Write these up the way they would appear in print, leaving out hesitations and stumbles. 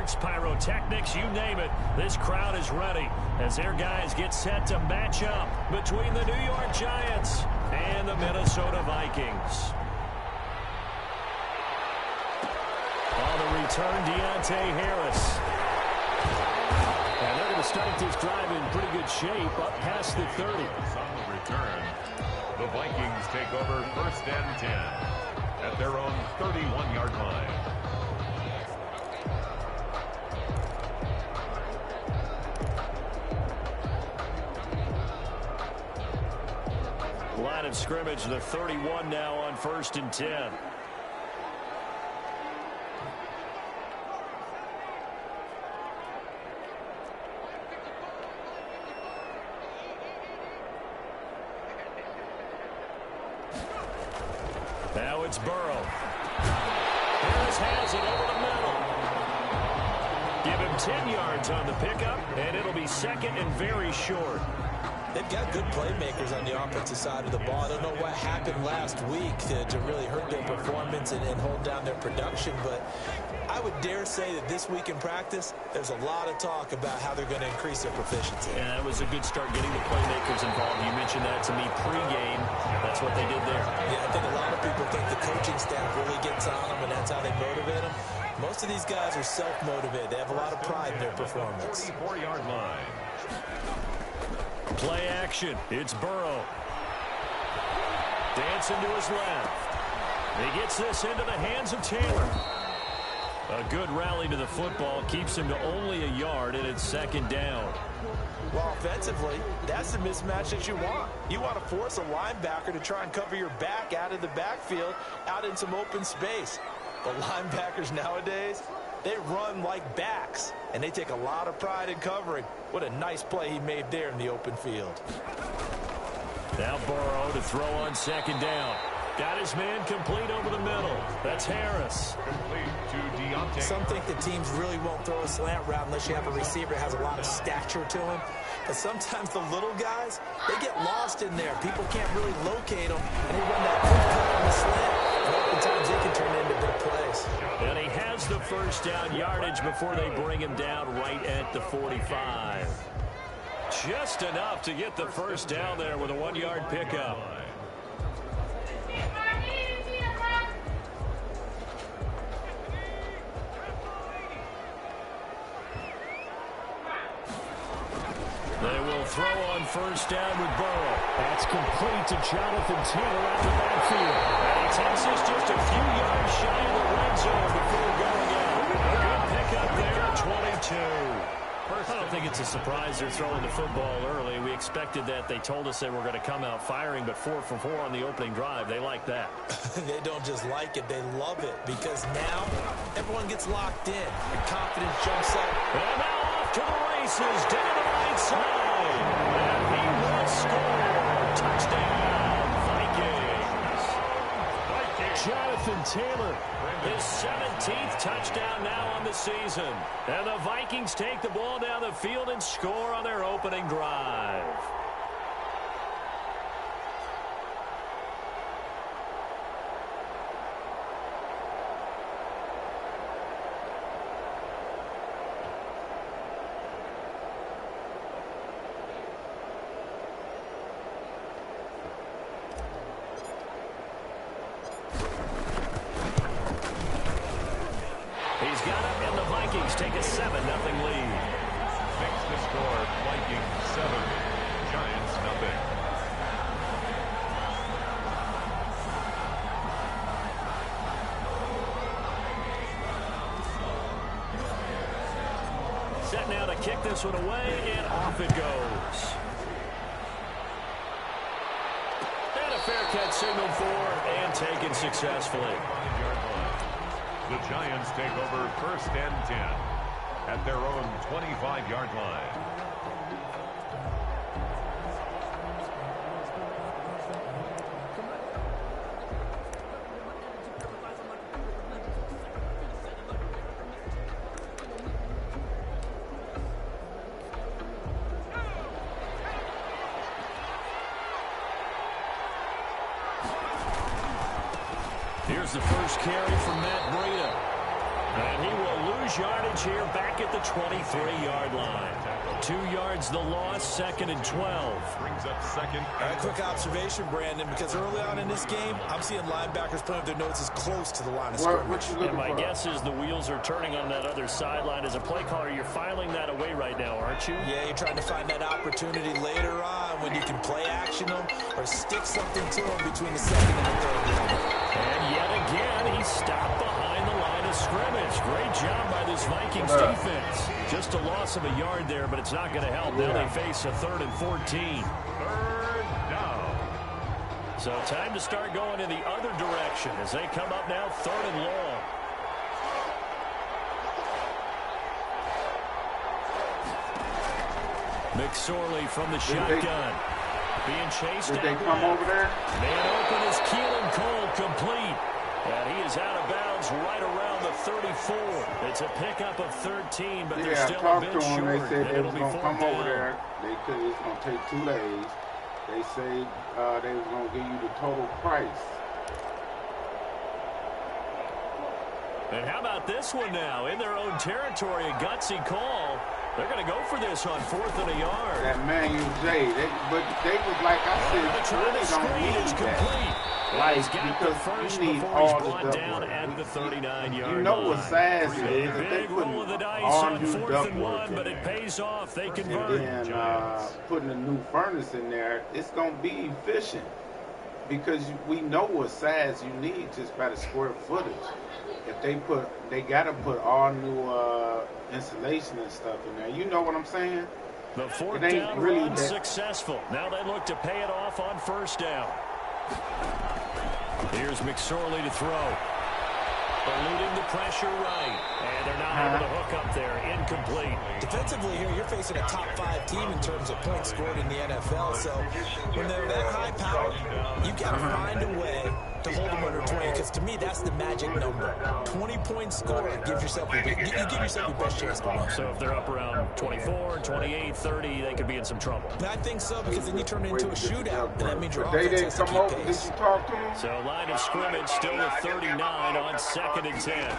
fireworks, pyrotechnics, you name it. This crowd is ready as their guys get set to match up between the New York Giants and the Minnesota Vikings. On the return, Deontay Harris. And they're going to start this drive in pretty good shape up past the 30. On the return, the Vikings take over 1st and 10 at their own 31-yard line. Line of scrimmage, the 31 now on 1st and 10. Now it's Burrow. Harris has it over the middle. Give him 10 yards on the pickup, and it'll be 2nd and very short. They've got good playmakers on the offensive side of the ball. I don't know what happened last week to really hurt their performance and hold down their production, but I would dare say that this week in practice, there's a lot of talk about how they're going to increase their proficiency. Yeah, that was a good start getting the playmakers involved. You mentioned that to me pregame. That's what they did there. Yeah, I think a lot of people think the coaching staff really gets on them, and that's how they motivate them. Most of these guys are self-motivated. They have a lot of pride in their performance. 44-yard line. Play action. It's Burrow. Dancing to his left. He gets this into the hands of Taylor. A good rally to the football keeps him to only a yard, and it's 2nd down. Well, offensively, that's the mismatch that you want. You want to force a linebacker to try and cover your back out of the backfield, out in some open space. But linebackers nowadays, they run like backs, and they take a lot of pride in covering. What a nice play he made there in the open field. Now Burrow to throw on 2nd down. Got his man complete over the middle. That's Harris. Complete to Deontay. Some think the teams really won't throw a slant route unless you have a receiver that has a lot of stature to him. But sometimes the little guys, they get lost in there. People can't really locate them, and they run that quick cut on the slant. And oftentimes they can turn into big plays. And he has the 1st down yardage before they bring him down right at the 45. Just enough to get the 1st down there with a 1-yard pickup. They will throw on 1st down with Burrow. That's complete to Jonathan Taylor out the backfield. And he takes us just a few yards shy of the red zone before going out. A good pickup there at 22. I don't think it's a surprise they're throwing the football early. We expected that. They told us they were going to come out firing, but 4 for 4 on the opening drive. They like that. They don't just like it, they love it, because now everyone gets locked in. The confidence jumps up. And now off to the races, down the right side. And he will score. Touchdown, Vikings. Jonathan Taylor, his 17th touchdown now on the season. And the Vikings take the ball down the field and score on their opening drive. He's got it, and the Vikings take a 7-0 lead. Makes the score Vikings 7, Giants 0. Set now to kick this one away, and off it goes. And a fair catch signaled for and taken successfully. The Giants take over 1st and 10 at their own 25-yard line. Here's the first carry from Matt Breida. And he will lose lose yardage here back at the 23-yard line. 2 yards the loss, 2nd and 12. Brings up second. All right, quick observation, Brandon, because early on in this game, I'm seeing linebackers putting their noses close to the line of scrimmage. And my guess is the wheels are turning on that other sideline. As a play caller, you're filing that away right now, aren't you? Yeah, you're trying to find that opportunity later on when you can play action them or stick something to them between the 2nd and the 3rd level. And yet again, he's stopped behind the line of scrimmage. Great job by this Vikings defense. Just a loss of a yard there, but it's not going to help. Now they face a 3rd and 14. 3rd down. So time to start going in the other direction as they come up now 3rd and long. McSorley from the shotgun. Being chased out. Did they come over there? Man open is Keelan Cole, complete. And he is out of bounds right around the 34. It's a pickup of 13, but they're still a bit short. They said they it'll was be going to come 4th over down. there. They said it's going to take 2 days. They said they was going to give you the total price. And how about this one now? In their own territory, a gutsy call. They're going to go for this on 4th and a yard. That Manuel J. But they was like I said, The screen is complete. Like, He's got the first you need before he's all the brought down double. at the 39-yard line. You know what size it is. If they Big put roll of the dice all on new 4th and 1, ductwork but in it there, pays off. They and convert. then putting a new furnace in there, it's going to be efficient because we know what size you need just by the square footage. If they got to put all new insulation and stuff in there. You know what I'm saying? The 4th down run successful. Now they look to pay it off on 1st down. Here's McSorley to throw. Eluding the pressure right. And they're not able to hook up there. Incomplete. Defensively here, you're facing a top 5 team in terms of points scored in the NFL. So when they're that high power, you've got to find a way to hold them under 20. Because to me, that's the magic number. 20-point score gives yourself you give yourself your best chance to win. So if they're up around 24, 28, 30, they could be in some trouble. And I think so, because then you turn it into a shootout, and that means your They offense didn't has to come keep over. Did pace. you talk to them? So line of scrimmage still at 39 on 2nd and 10.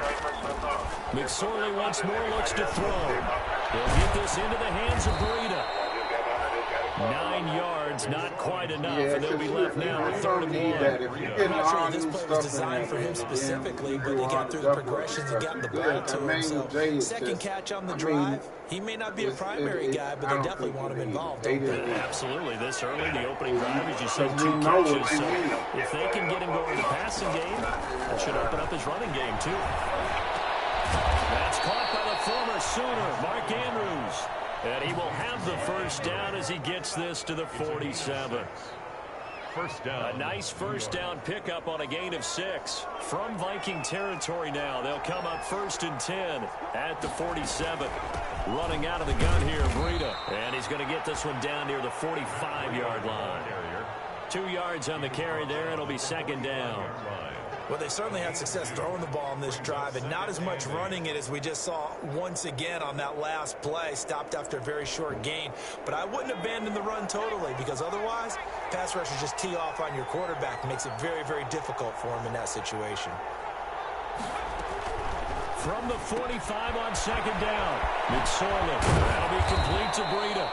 McSorley once more looks to throw. He'll get this into the hands of Breida. 9 yards, not quite enough, and they'll be left now with 3rd and 1. I'm not sure if this play was designed for him specifically, but he got through the progressions and got the ball to him. So second catch on the drive. He may not be a primary guy, but they definitely want him involved. Don't they? Absolutely. This early, the opening drive, as you said, 2 catches. So if they can get him going in the passing game, that should open up his running game, too. That's caught by the former Sooner, Mark Andrews. And he will have the 1st down as he gets this to the 47. 1st down. A nice 1st down pickup on a gain of 6. From Viking territory now, they'll come up 1st and 10 at the 47. Running out of the gun here, Breida. And he's going to get this one down near the 45-yard line. 2 yards on the carry there. It'll be 2nd down. Well, they certainly had success throwing the ball on this drive and not as much running it as we just saw once again on that last play. Stopped after a very short gain. But I wouldn't abandon the run totally because otherwise, pass rushers just tee off on your quarterback. Makes it very, very difficult for him in that situation. From the 45 on 2nd down, McSorley. That'll be complete to Breida.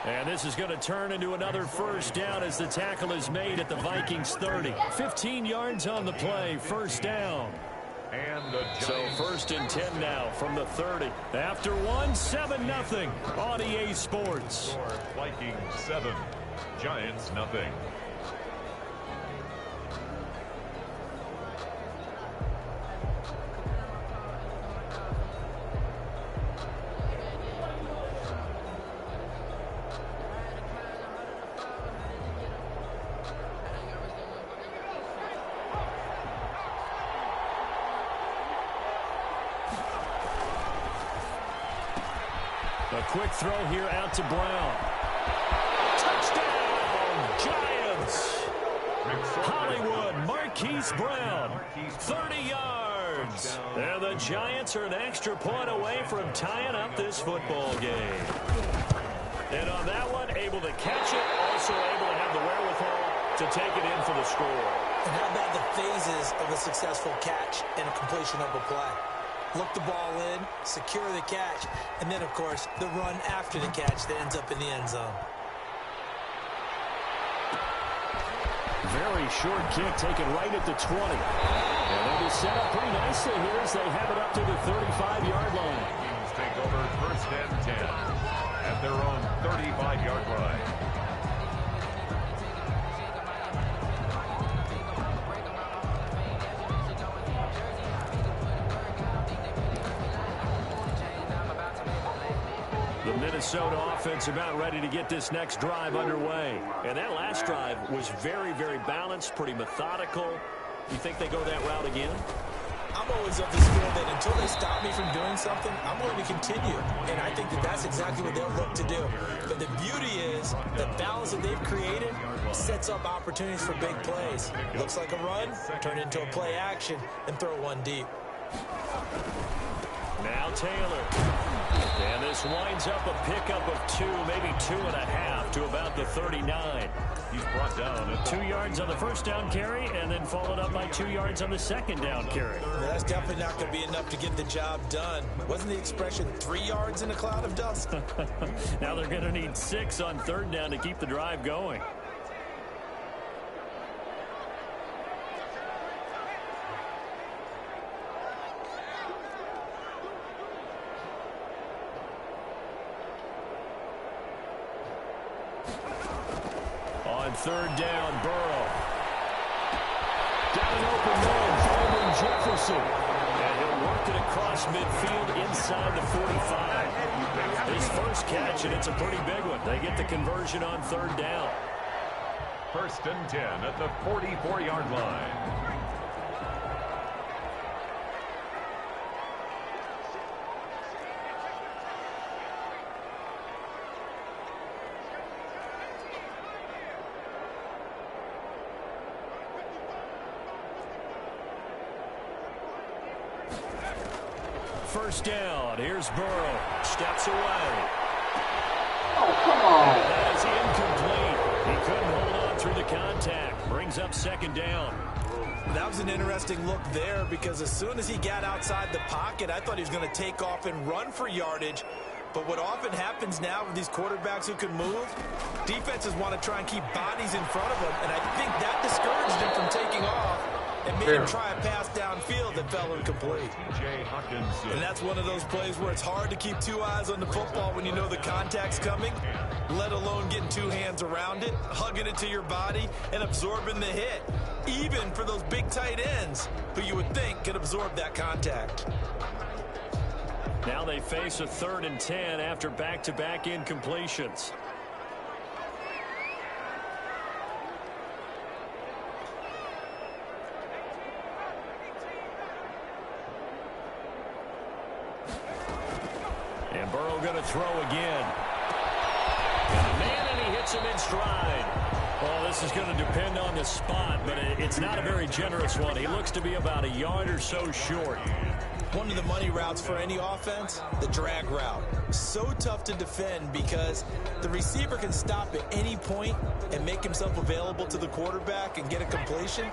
And this is going to turn into another 1st down as the tackle is made at the Vikings 30. 15 yards on the play, 1st down. And the so 1st and 10 now from the 30. After 7-0 on EA Sports. Vikings 7, Giants nothing. A quick throw here out to Brown. Touchdown, Giants. Hollywood, Marquise Brown, 30 yards. And the Giants are an extra point away from tying up this football game. And on that one, able to catch it, also able to have the wherewithal to take it in for the score. And how about the phases of a successful catch and a completion of a play? look the ball in, secure the catch, and then, of course, the run after the catch that ends up in the end zone. Very short kick taken right at the 20. And they'll be set up pretty nicely here as they have it up to the 35-yard line. Vikings take over first and 10 at their own 35-yard line. The Minnesota offense about ready to get this next drive underway. And that last drive was very, very balanced, pretty methodical. You think they go that route again? I'm always of the school that until they stop me from doing something, I'm going to continue. And I think that that's exactly what they'll look to do. But the beauty is the balance that they've created sets up opportunities for big plays. Looks like a run, turn it into a play action, and throw one deep. Now Taylor. And this winds up a pickup of 2, maybe 2.5 to about the 39. He's brought down at 2 yards on the first down carry and then followed up by 2 yards on the second down carry. Well, that's definitely not going to be enough to get the job done. Wasn't the expression 3 yards in a cloud of dust? Now they're going to need 6 on third down to keep the drive going. On third down, Burrow. Got an open man, finding Jefferson. And he'll work it across midfield inside the 45. His first catch, and it's a pretty big one. They get the conversion on third down. first and 10 at the 44-yard line. First down. Here's Burrow. Steps away. Oh, come on. That is incomplete. He couldn't hold on through the contact. Brings up second down. That was an interesting look there because as soon as he got outside the pocket, I thought he was going to take off and run for yardage. But what often happens now with these quarterbacks who can move, defenses want to try and keep bodies in front of them, and I think that discouraged him from taking off and made him try a pass downfield that fell incomplete. And that's one of those plays where it's hard to keep two eyes on the football when you know the contact's coming, let alone getting two hands around it, hugging it to your body, and absorbing the hit, even for those big tight ends who you would think could absorb that contact. Now they face a 3rd and 10 after back-to-back incompletions. And Burrow going to throw again. Got a man, and he hits him in stride. Well, this is going to depend on the spot, but it's not a very generous one. He looks to be about a yard or so short. One of the money routes for any offense, the drag route. So tough to defend because the receiver can stop at any point and make himself available to the quarterback and get a completion.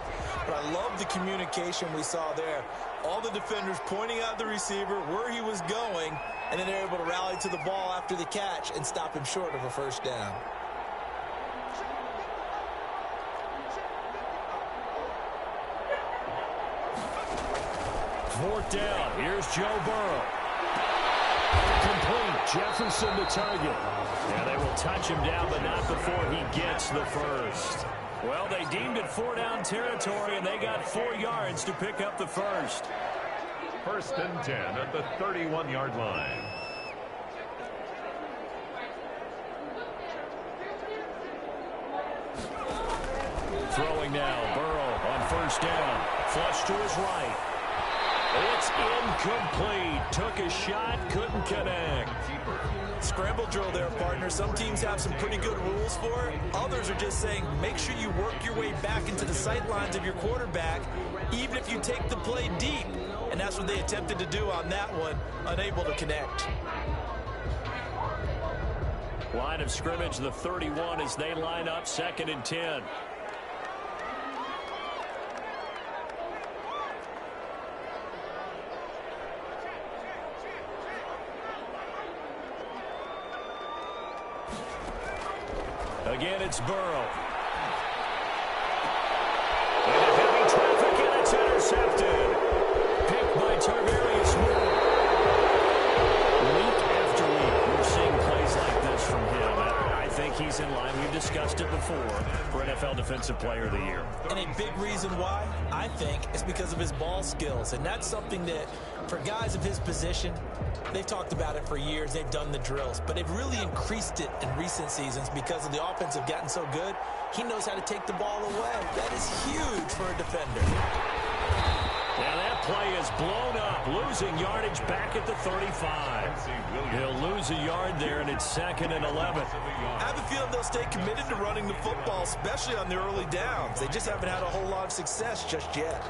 But I love the communication we saw there. All the defenders pointing out the receiver, where he was going, and then they're able to rally to the ball after the catch and stop him short of a first down. Fourth down. Here's Joe Burrow. Complete. Jefferson the target. Yeah, they will touch him down, but not before he gets the first. Well, they deemed it 4-down territory, and they got 4 yards to pick up the first. First and 10 at the 31-yard line. Throwing now. Burrow on first down. Flush to his right. It's incomplete. Took a shot, couldn't connect. Scramble drill there, partner. Some teams have some pretty good rules for it. Others are just saying, make sure you work your way back into the sight lines of your quarterback, even if you take the play deep. And that's what they attempted to do on that one, unable to connect. Line of scrimmage, the 31 as they line up 2nd and 10. Again, it's Burrow. Into heavy traffic, and it's intercepted. Picked by Tarvarius Moore. Week after week, we're seeing plays like this from him. I think he's in line. We've discussed it before for NFL Defensive Player of the Year. And a big reason why, I think, is because of his ball skills. And that's something that, for guys of his position, they've talked about it for years. They've done the drills. But they've really increased it in recent seasons because of the offense have gotten so good. He knows how to take the ball away. That is huge for a defender. Now that play is blown up, losing yardage back at the 35. He'll lose a yard there, and it's 2nd and 11. I have a feeling they'll stay committed to running the football, especially on the early downs. They just haven't had a whole lot of success just yet.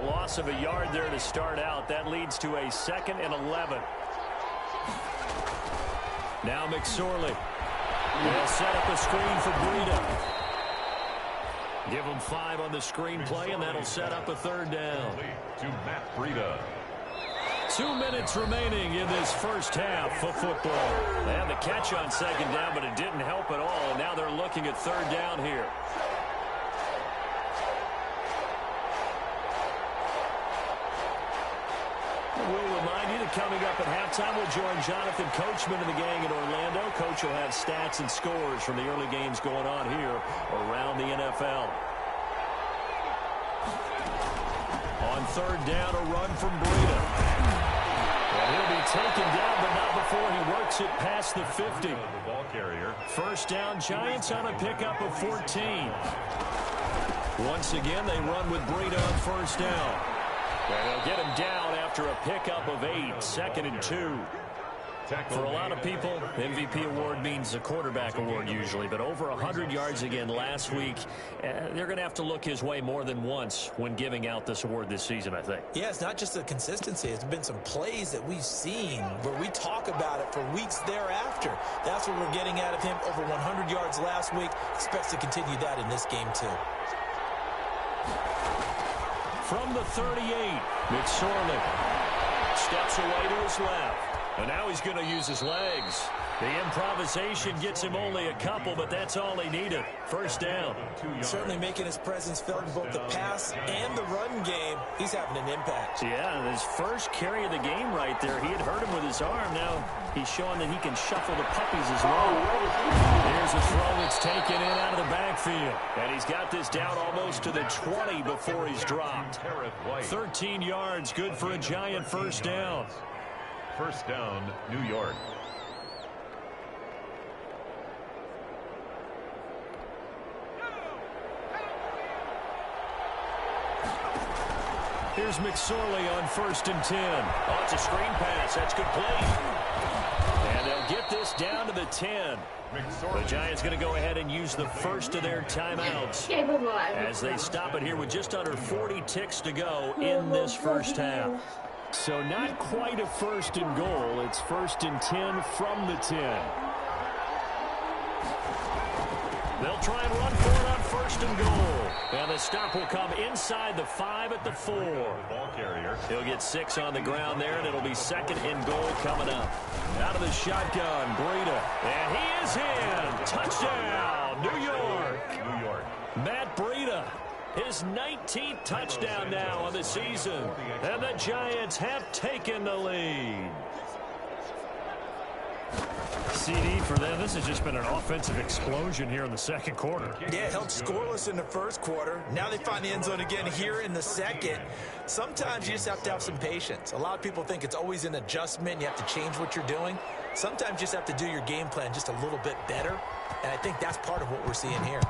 Loss of a yard there to start out. That leads to a 2nd and 11. Now McSorley. They'll set up a screen for Breida. Give them 5 on the screenplay, and that'll set up a 3rd down. To Matt Breida. 2 minutes remaining in this first half of football. They had the catch on 2nd down, but it didn't help at all. Now they're looking at 3rd down here. We'll remind you that coming up at halftime, we'll join Jonathan Coachman and the gang in Orlando. Coach will have stats and scores from the early games going on here around the NFL. On 3rd down, a run from Breida. And he'll be taken down, but not before he works it past the 50. The ball carrier. 1st down, Giants on a pickup of 14. Once again, they run with Breida on 1st down. And they'll get him down after a pickup of 8, 2nd and 2. For a lot of people, MVP award means a quarterback award usually, but over 100 yards again last week. They're going to have to look his way more than once when giving out this award this season, I think. Yeah, it's not just the consistency. It's been some plays that we've seen where we talk about it for weeks thereafter. That's what we're getting out of him. Over 100 yards last week. Expects to continue that in this game, too. From the 38, McSorley steps away to his left. And now he's going to use his legs. The improvisation gets him only a couple, but that's all he needed. 1st down. Certainly making his presence felt in both the pass and the run game. He's having an impact. Yeah, his first carry of the game right there. He had hurt him with his arm. Now he's showing that he can shuffle the puppies as well. Here's a throw that's taken in out of the backfield. And he's got this down almost to the 20 before he's dropped. 13 yards, good for a Giant 1st down. 1st down, New York. Here's McSorley on 1st and 10. Oh, it's a screen pass. That's complete. And they'll get this down to the 10. The Giants going to go ahead and use the first of their timeouts as they stop it here with just under 40 ticks to go in this first half. So not quite a 1st and goal. It's 1st and 10 from the 10. They'll try and run for it on 1st and goal. And the stop will come inside the 5 at the 4. Ball carrier. He'll get 6 on the ground there, and it'll be 2nd and goal coming up. Out of the shotgun, Breida. And he is in. Touchdown, New York. New York. Matt Breida. His 19th touchdown now on the season. And the Giants have taken the lead. CD for them. This has just been an offensive explosion here in the 2nd quarter. Yeah, held scoreless in the 1st quarter. Now they find the end zone again here in the 2nd. Sometimes you just have to have some patience. A lot of people think it's always an adjustment. You have to change what you're doing. Sometimes you just have to do your game plan just a little bit better. And I think that's part of what we're seeing here.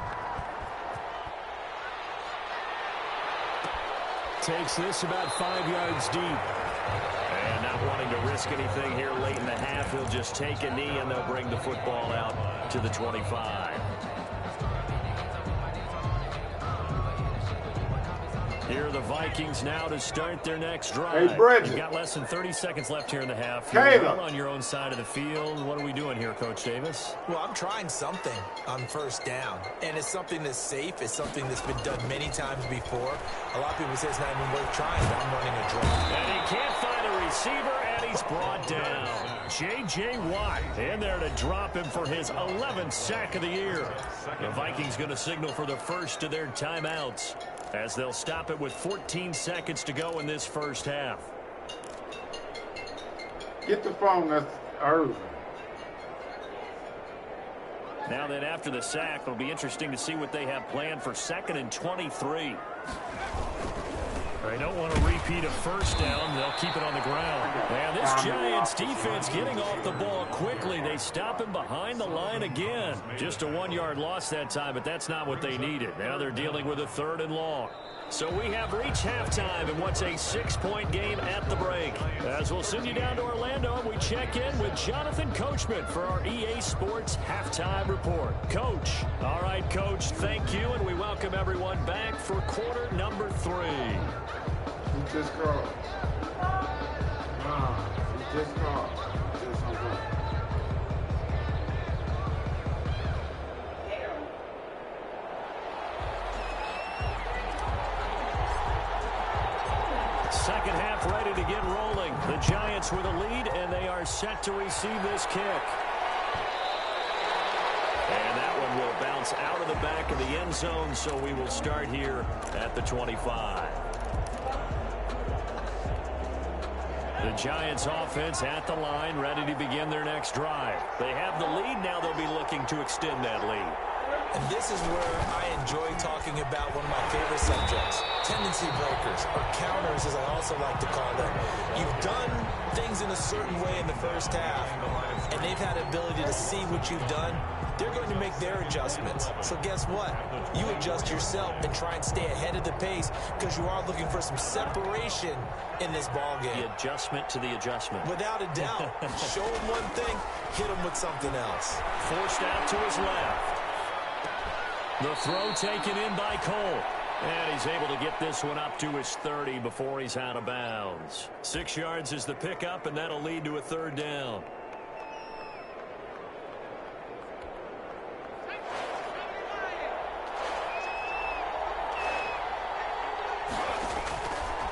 Takes this about 5 yards deep. And not wanting to risk anything here late in the half, he'll just take a knee and they'll bring the football out to the 25. Here are the Vikings now to start their next drive. Hey, Bridget. You've got less than 30 seconds left here in the half. Caleb. You're well on your own side of the field. What are we doing here, Coach Davis? Well, I'm trying something on first down, and it's something that's safe. It's something that's been done many times before. A lot of people say it's not even worth trying, but I'm running a draw. And he can't find a receiver, and he's brought down. J.J. Watt in there to drop him for his 11th sack of the year. The Vikings going to signal for the first of their timeouts, as they'll stop it with 14 seconds to go in this first half. Get the phone, that's urgent. Now then, after the sack, it'll be interesting to see what they have planned for 2nd and 23. They don't want to repeat a first down. They'll keep it on the ground. And this Giants defense getting off the ball quickly. They stop him behind the line again. Just a 1-yard loss that time, but that's not what they needed. Now they're dealing with a 3rd and long. So we have reached halftime in what's a 6-point game at the break. As we'll send you down to Orlando, we check in with Jonathan Coachman for our EA Sports Halftime Report. Coach. All right, Coach, thank you, and we welcome everyone back for quarter number 3. He just called. He just called. Just hung up. Second half ready to get rolling. The Giants with a lead, and they are set to receive this kick. And that one will bounce out of the back of the end zone, so we will start here at the 25. The Giants offense at the line, ready to begin their next drive. They have the lead. Now they'll be looking to extend that lead. And this is where I enjoy talking about one of my favorite subjects, tendency breakers, or counters as I also like to call them. You've done things in a certain way in the first half, and they've had the ability to see what you've done. They're going to make their adjustments. So guess what? You adjust yourself and try and stay ahead of the pace because you are looking for some separation in this ball game. The adjustment to the adjustment. Without a doubt. Show him one thing, hit him with something else. Forced out to his left. The throw taken in by Cole. And he's able to get this one up to his 30 before he's out of bounds. 6 yards is the pickup, and that'll lead to a 3rd down.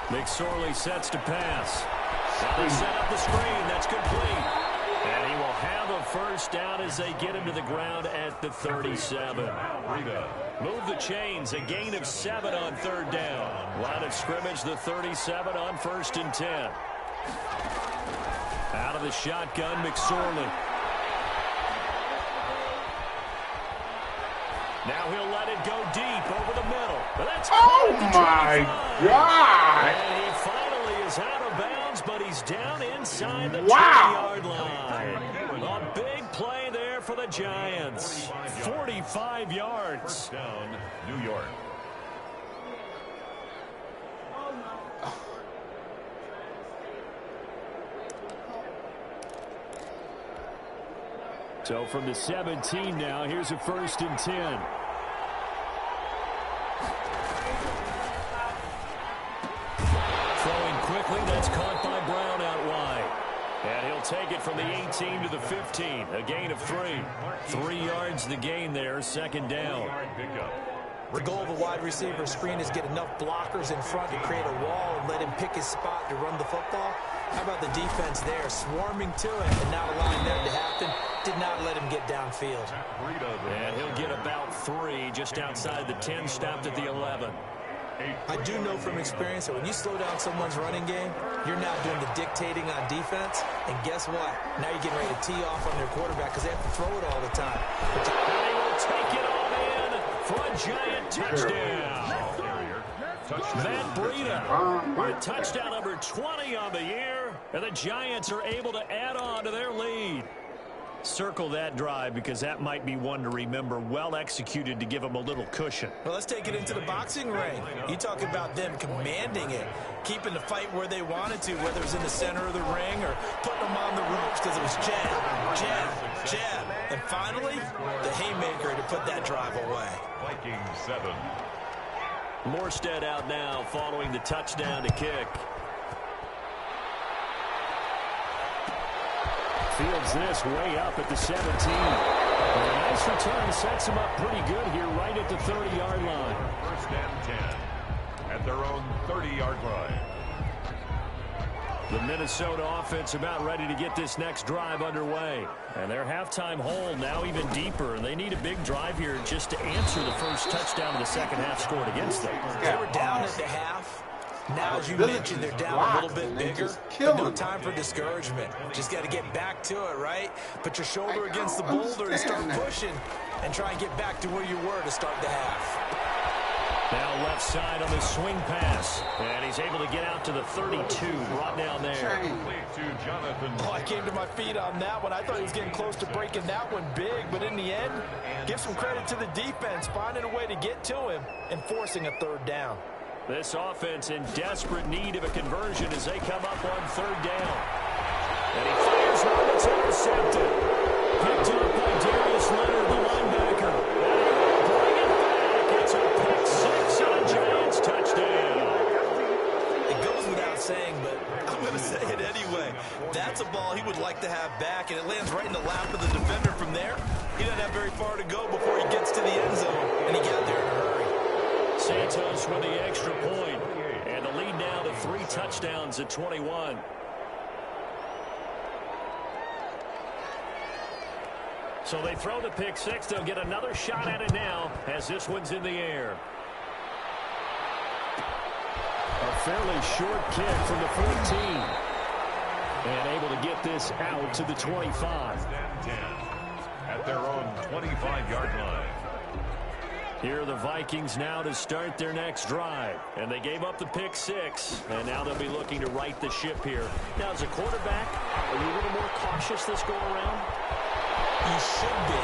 McSorley sets to pass. Now they set up the screen. That's complete. And he will have a first down as they get him to the ground at the 37. Move the chains. A gain of 7 on 3rd down. Line of scrimmage, the 37 on 1st and 10. Out of the shotgun, McSorley. Now he'll let it go deep over the middle. That's Oh, my God. And he finally is out of bounds, but he's down inside the 20-yard line. A big play there for the Giants. 45 yards. First down, New York. So from the 17 now, here's a 1st and 10. Throwing quickly, that's caught by Brown out wide. And he'll take it from the 18 to the 15. A gain of 3. 3 yards the gain there, 2nd down. The goal of a wide receiver screen is get enough blockers in front to create a wall and let him pick his spot to run the football. How about the defense there, swarming to it and not allowing that to happen? Did not let him get downfield. And he'll get about 3 just outside the 10, stopped at the 11. I do know from experience that when you slow down someone's running game, you're now doing the dictating on defense. And guess what? Now you're getting ready to tee off on their quarterback because they have to throw it all the time. And he will take it all in for a Giant touchdown. Matt Breida with touchdown number 20 on the year. And the Giants are able to add on to their lead. Circle that drive because that might be one to remember. Well executed to give them a little cushion. Well, let's take it into the boxing ring. You talk about them commanding it, keeping the fight where they wanted to, whether it was in the center of the ring or putting them on the ropes because it was jab, jab, jab. And finally, the haymaker to put that drive away. Vikings 7. Morstead out now following the touchdown to kick. Fields this way up at the 17. And a nice return sets him up pretty good here right at the 30-yard line. First and 10 at their own 30-yard line. The Minnesota offense about ready to get this next drive underway. And their halftime hole now even deeper. And they need a big drive here just to answer the first touchdown of the second half scored against them. They were down at the half. Now, as you mentioned, they're down a little bit bigger, but no time for discouragement. Just got to get back to it, right? Put your shoulder against the boulder and start pushing and try and get back to where you were to start the half. Now left side on the swing pass. And he's able to get out to the 32, brought down there. To Jonathan. Oh, I came to my feet on that one. I thought he was getting close to breaking that one big, but in the end, give some credit to the defense, finding a way to get to him and forcing a third down. This offense in desperate need of a conversion as they come up on third down. And he fires one that's intercepted. Picked up by Darius Leonard, the linebacker. And he will bring it back. It's a pick six on a Giants touchdown. It goes without saying, but I'm going to say it anyway. That's a ball he would like to have back, and it lands right in the lap of the defender from there. He doesn't have very far to go before he gets to the end zone, and he got there in a hurry. Santos with the extra point, and the lead now to 3 touchdowns at 21. So they throw the pick six. They'll get another shot at it now as this one's in the air. A fairly short kick from the 14. And able to get this out to the 25. At their own 25-yard line. Here are the Vikings now to start their next drive. And they gave up the pick six. And now they'll be looking to right the ship here. Now, as a quarterback, are you a little more cautious this go around? You should be,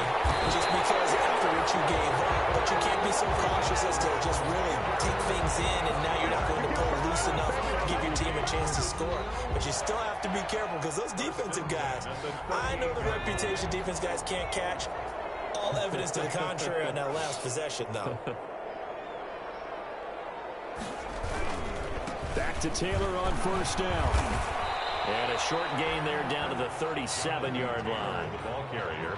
just because after what you gave up. But you can't be so cautious as to just really take things in, and now you're not going to pull loose enough to give your team a chance to score. But you still have to be careful because those defensive guys, I know the reputation defense guys can't catch. All evidence to the contrary on that last possession, though. Back to Taylor on first down. And a short gain there down to the 37-yard line. The ball carrier.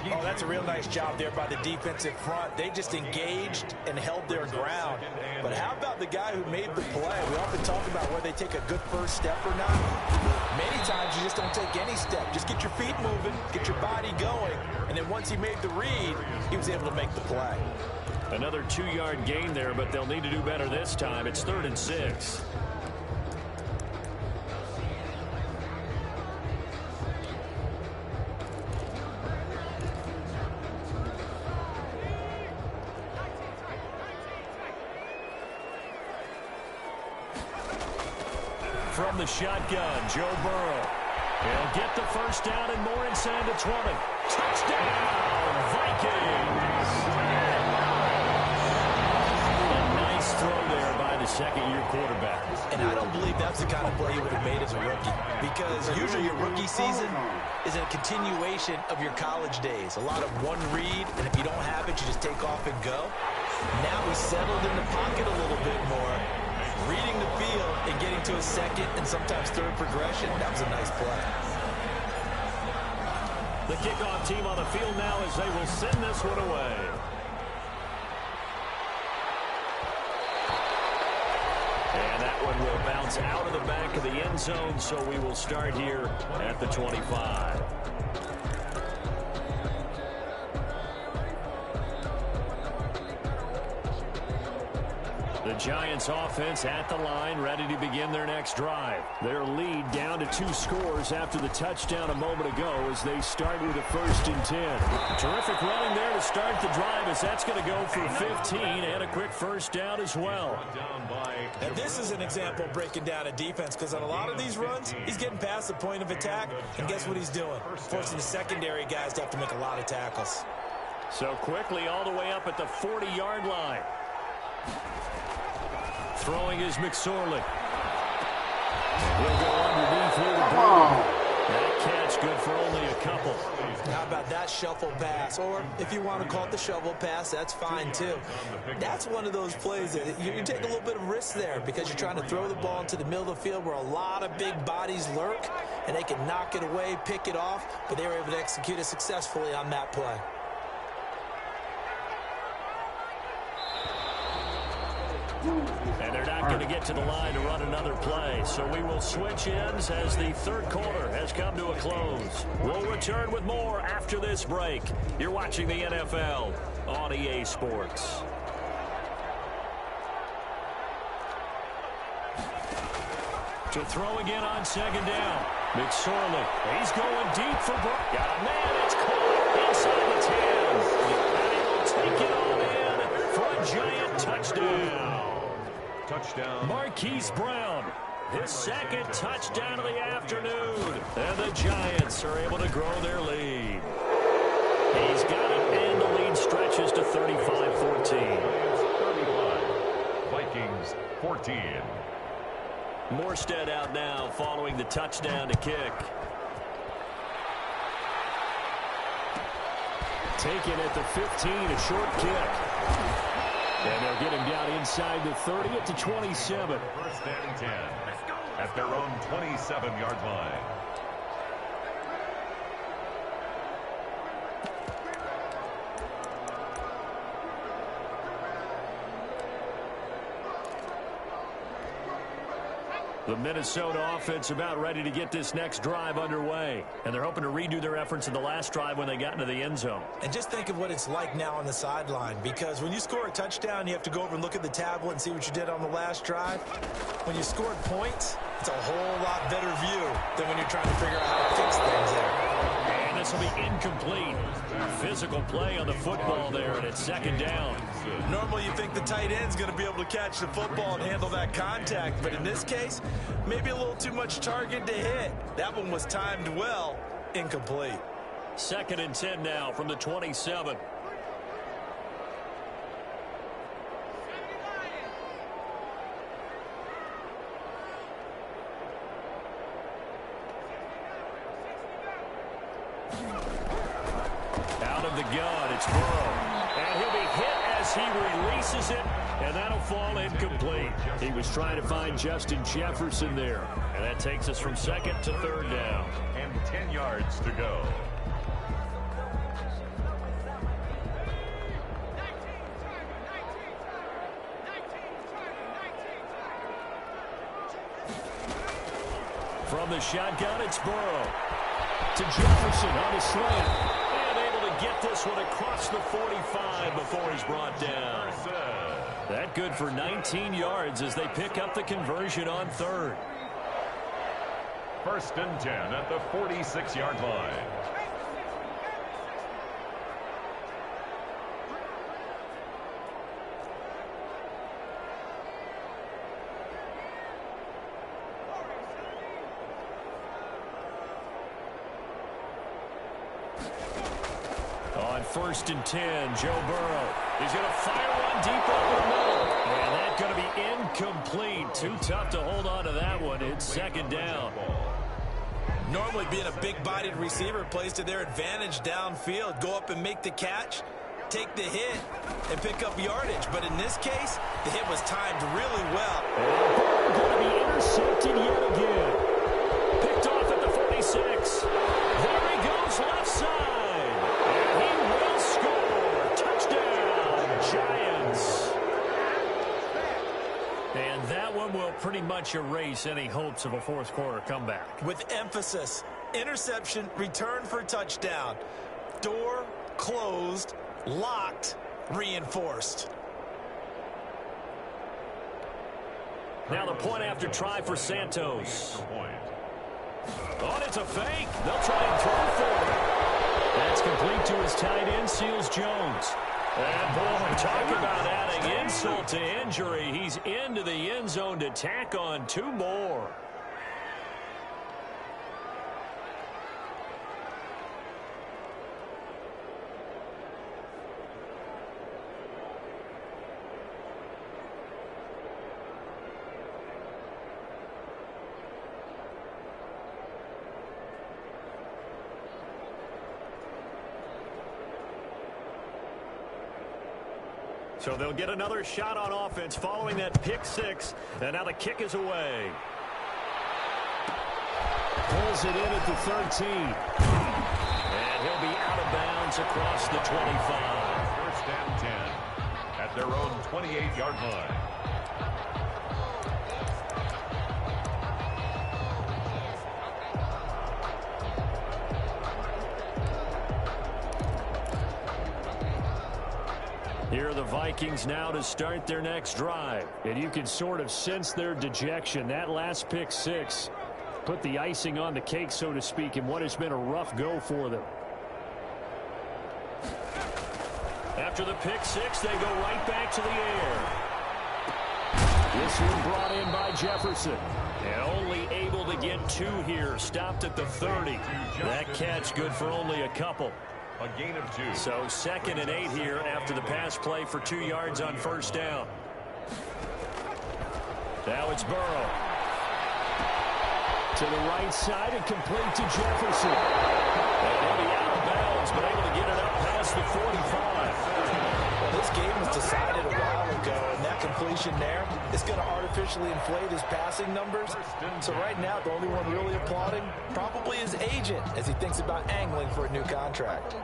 Oh, that's a real nice job there by the defensive front. They just engaged and held their ground. But how about the guy who made the play? We often talk about whether they take a good first step or not. Many times you just don't take any step. Just get your feet moving, get your body going, and then once he made the read, he was able to make the play. Another 2-yard gain there, but they'll need to do better this time. It's 3rd and 6. From the shotgun, Joe Burrow. He'll get the first down and more inside the 20. Touchdown, Vikings! A nice throw there by the second-year quarterback. And I don't believe that's the kind of play he would have made as a rookie, because usually your rookie season is a continuation of your college days. A lot of one read, and if you don't have it, you just take off and go. Now he's settled in the pocket a little bit more, reading the field and getting to a second and sometimes third progression. That was a nice play. The kickoff team on the field now as they will send this one away. And that one will bounce out of the back of the end zone, so we will start here at the 25. The Giants offense at the line, ready to begin their next drive. Their lead down to 2 scores after the touchdown a moment ago as they start with a 1st and 10. Terrific running there to start the drive as that's going to go for 15 and a quick first down as well. And this is an example of breaking down a defense, because on a lot of these runs, he's getting past the point of attack, and guess what he's doing? Forcing the secondary guys to have to make a lot of tackles. So quickly all the way up at the 40-yard line. Throwing is McSorley. He'll go underneath here to Brown. That catch good for only a couple. How about that shuffle pass? Or if you want to call it the shovel pass, that's fine too. That's one of those plays that you take a little bit of risk there because you're trying to throw the ball into the middle of the field where a lot of big bodies lurk, and they can knock it away, pick it off, but they were able to execute it successfully on that play. And they're not going to get to the line to run another play. So we will switch ends as the third quarter has come to a close. We'll return with more after this break. You're watching the NFL on EA Sports. To throw again on second down. McSorley. He's going deep for Brock. Got a man. It's caught inside the 10. And he will take it all in for a giant touchdown. Touchdown. Marquise Brown, his second touchdown of the afternoon. And the Giants are able to grow their lead. He's got it, and the lead stretches to 35-14. 35. Vikings 14. Morstead out now following the touchdown to kick. Taken at the 15, a short kick. And they'll get him down inside the 30 at the 27. First and 10 at their own 27-yard line. The Minnesota offense about ready to get this next drive underway. And they're hoping to redo their efforts in the last drive when they got into the end zone. And just think of what it's like now on the sideline, because when you score a touchdown, you have to go over and look at the tablet and see what you did on the last drive. When you scored points, it's a whole lot better view than when you're trying to figure out how to fix things there. And this will be incomplete. Physical play on the football there, and it's second down. Normally you think the tight end's going to be able to catch the football and handle that contact, but in this case, maybe a little too much target to hit. That one was timed well, incomplete. Second and 10 now from the 27. Out of the gun, it's Burrow. And he'll be hit as he releases it, and that'll fall incomplete. He was trying to find Justin Jefferson there. And that takes us from second to third down. And 10 yards to go. From the shotgun, it's Burrow. To Jefferson on the slant. And able to get this one across the 45 before he's brought down. That good for 19 yards as they pick up the conversion on third. First and 10 at the 46-yard line. On first and 10, Joe Burrow. He's going to fire one deep over the middle. And that's going to be incomplete. Too tough to hold on to that one. It's second down. Normally being a big-bodied receiver plays to their advantage downfield. Go up and make the catch, take the hit, and pick up yardage. But in this case, the hit was timed really well. And Burrow going to be intercepted yet again. Picked off at the 46. There he goes left side. And he will score. Touchdown, Giants. And that one will pretty much erase any hopes of a fourth quarter comeback. With emphasis, interception, return for touchdown. Door closed, locked, reinforced. Now the point after try for Santos. Oh, it's a fake. They'll try and throw for it. That's complete to his tight end, Seals Jones. And boy, talk about adding insult to injury. He's into the end zone to tack on two more. So they'll get another shot on offense following that pick six. And now the kick is away. Pulls it in at the 13. And he'll be out of bounds across the 25. First and 10 at their own 28-yard line. Here are the Vikings now to start their next drive. And you can sort of sense their dejection. That last pick six put the icing on the cake, so to speak, in what has been a rough go for them. After the pick six, they go right back to the air. This one brought in by Jefferson. And only able to get two here. Stopped at the 30. That catch good for only a couple. A gain of 2. So 2nd and 8 here after the pass play for 2 yards on first down. Now it's Burrow. To the right side and complete to Jefferson. And he'll be out of bounds, but able to get it up past the 45. Well, this game was decided a while ago, and that completion there is going to artificially inflate his passing numbers. So right now, the only one really applauding probably his agent as he thinks about angling for a new contract.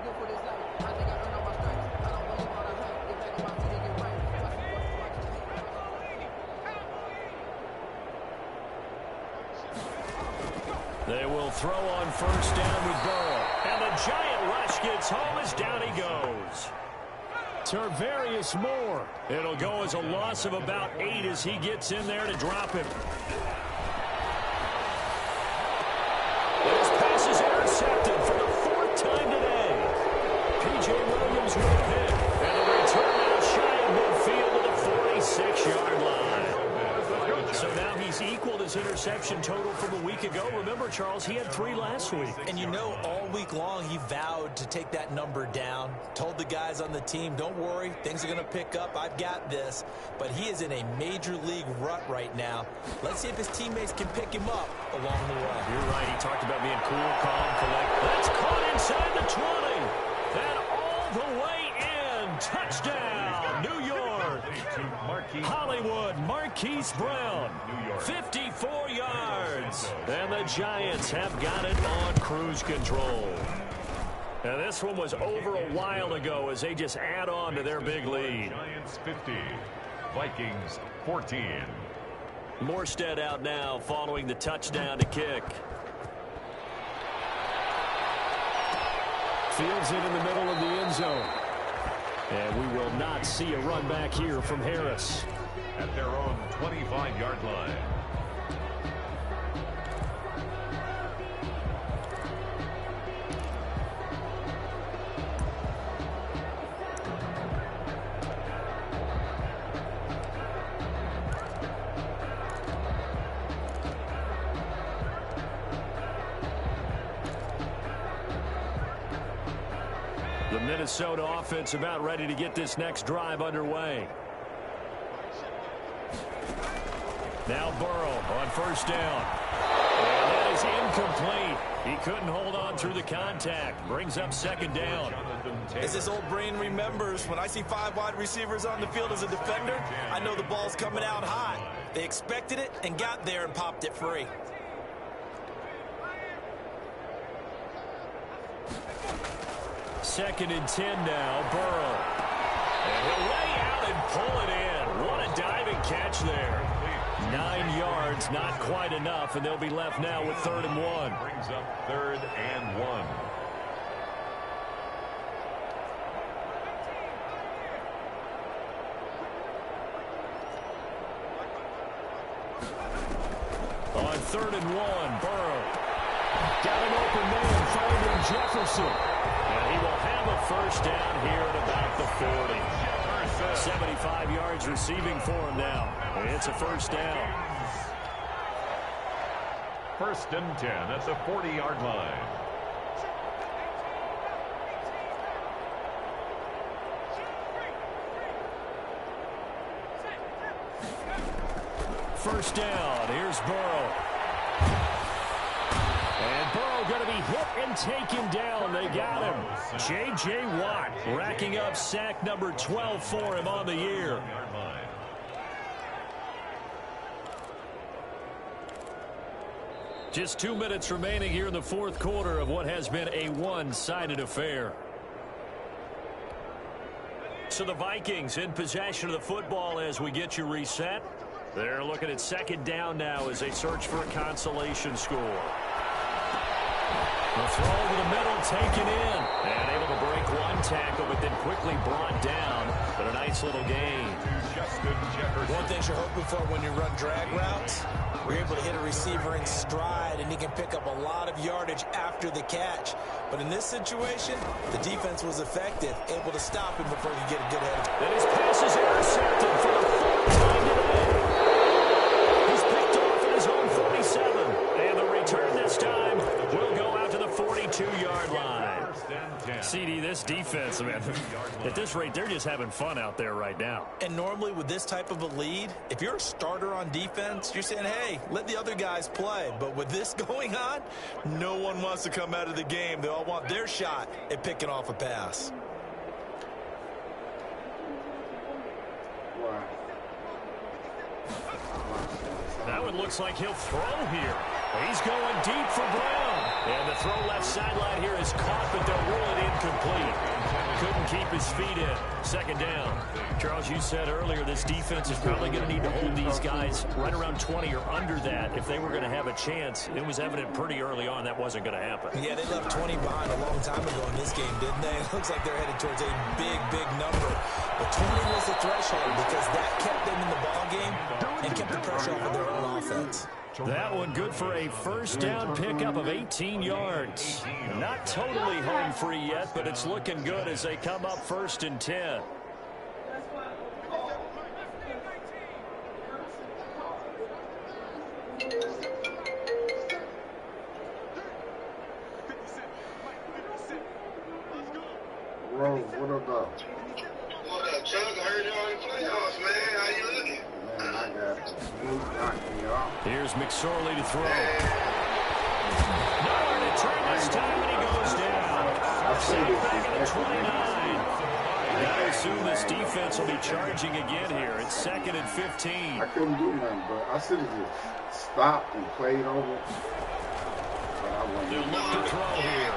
They will throw on first down with Burrow. And the giant rush gets home as down he goes. Tarvarius Moore. It'll go as a loss of about 8 as he gets in there to drop him. This pass is intercepted for the 4th time today. P.J. Williams with a pick. And the return out shy of midfield to the 46-yard line. So now he's equaled his interception total from a week ago. Remember, Charles, he had 3 last week. And you know, all week long he vowed to take that number down. Told the guys on the team, don't worry, things are going to pick up. I've got this. But he is in a major league rut right now. Let's see if his teammates can pick him up along the way. You're right. He talked about being cool, calm, collect. That's caught inside the 20. And all the way in. Touchdown, New York. Hollywood Marquise Brown, 54 yards. And the Giants have got it on cruise control. And this one was over a while ago as they just add on to their big lead. Giants 50, Vikings 14. Morstead out now following the touchdown to kick. Fields it in the middle of the end zone. And we will not see a run back here from Harris. At their own 25-yard line. The Minnesota offense about ready to get this next drive underway. Now Burrow on first down. And that is incomplete. He couldn't hold on through the contact. Brings up 2nd down. As his old brain remembers, when I see 5 wide receivers on the field as a defender, I know the ball's coming out hot. They expected it and got there and popped it free. Second and 10 now, Burrow. And he'll lay out and pull it in. What a diving catch there. 9 yards, not quite enough, and they'll be left now with 3rd and 1. Brings up 3rd and 1. On 3rd and 1, Burrow. Got an open man, finding Jefferson. And he will have a first down here at about the 40. 75 yards receiving for him now. It's a first down. 1st and 10 at the 40-yard line. First down. Here's Burrow. And Burrow going to be hit and take him down. They got him. J.J. Watt racking up sack number 12 for him on the year. Just 2 minutes remaining here in the fourth quarter of what has been a one-sided affair. So the Vikings in possession of the football as we get you reset. They're looking at second down now as they search for a consolation score. The throw to the middle, taken in. And able to break one tackle, but then quickly brought down. But a nice little gain. One thing you're hoping for when you run drag routes, you're able to hit a receiver in stride, and he can pick up a lot of yardage after the catch. But in this situation, the defense was effective, able to stop him before he could get a good head. And his pass is intercepted for the fourth time today. He's picked off at his own 47. And the return this time will go out to the 42-yard line. CD, this defense, man, at this rate, they're just having fun out there right now. And normally with this type of a lead, if you're a starter on defense, you're saying, hey, let the other guys play. But with this going on, no one wants to come out of the game. They all want their shot at picking off a pass. That one looks like he'll throw here. He's going deep for Brown. And the throw left sideline here is caught, but they'll rule it incomplete. Couldn't keep his feet in. Second down. Charles, you said earlier this defense is probably going to need to hold these guys right around 20 or under that if they were going to have a chance. It was evident pretty early on that wasn't going to happen. Yeah, they left 20 behind a long time ago in this game, didn't they? It looks like they're headed towards a big, big number. But 20 was the threshold because that kept them in the ball game and kept the pressure off of their own offense. That one good for a first down pickup of 18 yards. Not totally home free yet, but it's looking good as they come up first and 10. What up? What up, Chuck? I heard y'all in the playoffs, man. How you looking? Man, I got smooth knocking, y'all. Here's McSorley to throw. Nowhere to turn this time, and he goes down. Sack back at the 29. I assume this defense will be charging again here. It's second and 15. I couldn't do nothing, but I should have just stopped and played over. But I wasn't. They'll look to throw here.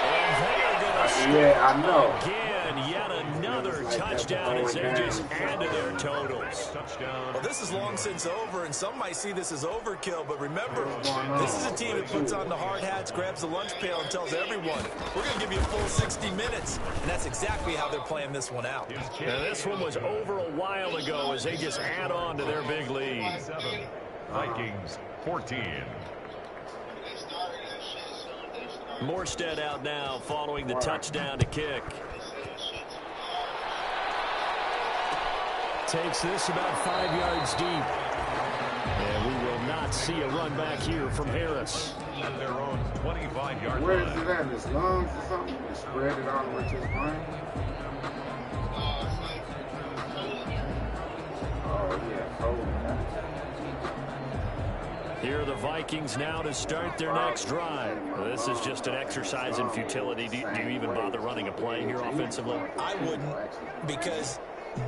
And they are going to score I know. again. Yet another touchdown as they just add to their totals. Well, this is long since over, and some might see this as overkill, but remember, this is a team that puts on the hard hats, grabs the lunch pail, and tells everyone, we're going to give you a full 60 minutes, and that's exactly how they're playing this one out. Now, this one was over a while ago as they just add on to their big lead. Vikings 14. Morstead out now following the touchdown to kick. Takes this about 5 yards deep. And we will not see a run back here from Harris. At their own 25-yard Where line. is it at? In his lungs or something? And spread it all the way to his brain? Oh, yeah, cold. Here are the Vikings now to start their next drive. This is just an exercise in futility. Do you even bother running a play here offensively? I wouldn't, because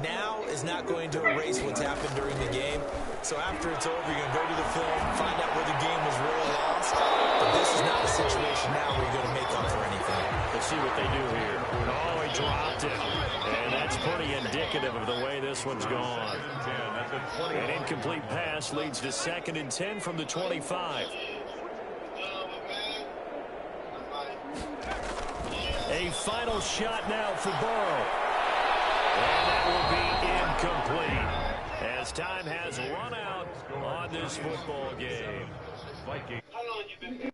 now is not going to erase what's happened during the game. So after it's over, you're going to go to the film, find out where the game was really lost. But this is not a situation now where you're going to make up for anything. Let's see what they do here. Oh, he dropped it. And that's pretty indicative of the way this one's gone. An incomplete pass leads to second and 10 from the 25. A final shot now for Burrow. And that will be incomplete as time has run out on this football game. Vikings. How long you been?